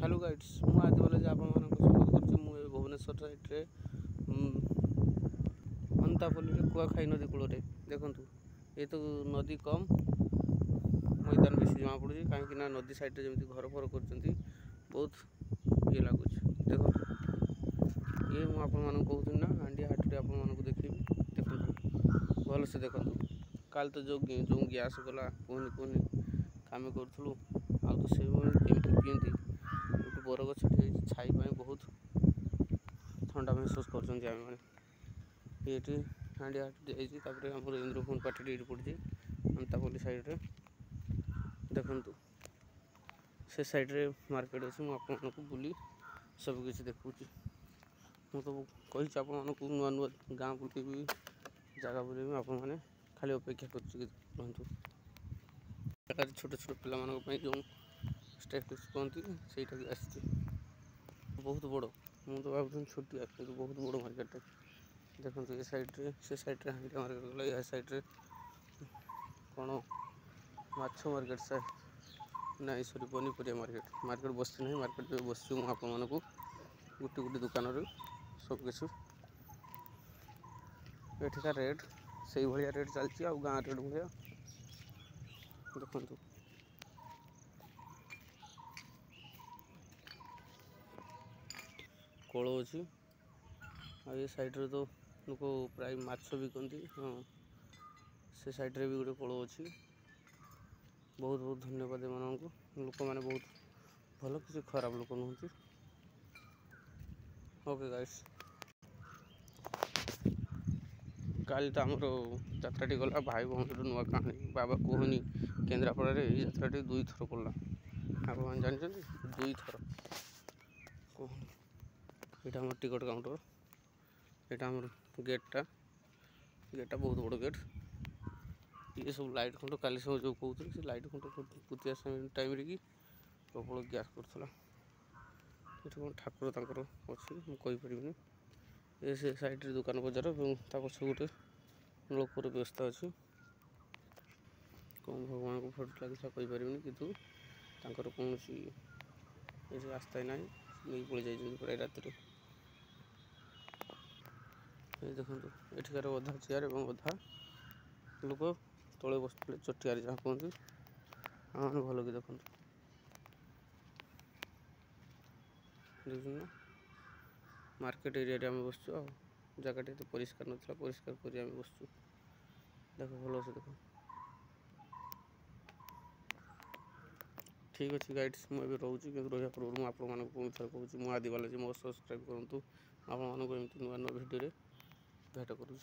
Hello guides मु आदिवासी आपको स्वागत करुँच मु भुवनेश्वर साइड्रे अंतापल्ली कुआखाई नदी कूल देखु ये तो नदी कम मैदान बेसी जमा पड़ी कहीं नदी साइड्रे जमी घर फर कर बहुत ये लगुच देखो ये मुझे ना हांडिया हाटुटे आपको देखी देखो भल से देखो काल तो जो गैस गला कहनी कहनी कम करूँ आ तो से केमती पिंदी गोटे बरगछ छाई बहुत ठंडा महसूस कर ये हांडिया हाट आम इंद्रभून पार्टी ये पड़ी अंतापल्ली साइड्रे देखु से साइड्रे मार्केट अच्छे मुझे बुली सबकि देखुँ मु तो कही आपको नुआ नुआ गाँ बुलेबी जगह बुलेबी आपने खाली अपेक्षा कर छोट छोट पे जो स्टैटिक्स कहती से आसी बहुत बड़ मुझे तो भाव छोटिया कि बहुत बड़ मार्केट देखो ये साइड्रे से साइड्रे हाँ मार्केट गला या साइड्रे कौन माछ मार्केट से ना सॉरी पनीपरिया मार्केट मार्केट बसी ना मार्केट जो बस आपको गोटे गोटे दुकान सबकि एठिका रेट से भाया रेट चलती आ गाँ रेट भाया देखु कल अच्छी आ ये साइड्रे तो लोक प्राय माछ बिकती हाँ से साइड्रे भी गोटे कल अच्छी बहुत बहुत धन्यवाद एम लोक मैंने बहुत भल किसी खराब लोक नुहति ओके गाइस काली तो आमर जात्राटी गला भाई भौणी नुआ कहानी बाबा कहनी केन्द्रापड़ा ये जात्राटी 2 थर पड़ा आप जानते 2 थर कहनी यहाँ आम टिकट काउंटर यहाँ आम गेटा बहुत बड़ गेट ये सब लाइट खुंट काली सब जो कहते से लाइट खुंट पुतिया टाइम कि प्रबल गैस करूला ये कौन ठाकुर तर अच्छी मुझे ये से साइड दुकान बजार पछ गोटे नलकूर व्यवस्था अच्छी कौन भगवान को फोटो लगे कहीपरि कितु कौन रास्ता ही ना नहीं पड़ जाए प्राय राति ये देखो एठिकार अधा चेयर और अधा लोक तले बस चटियार जहाँ कहते आम भल कि देखो देखना मार्केट एरिया आम बसचु जगह तो परिष्कार नाला परिष्कार कर बसचु देखो भल से देखो ठीक अच्छे गाइड्स मुझे रोचे कि रहा पूर्व मुझे पुणी थे कहूँ मुझे आदिवासी मो सब्सक्राइब करूँ आपको एमती नुआ नुआ भिडियो भेट करूँ।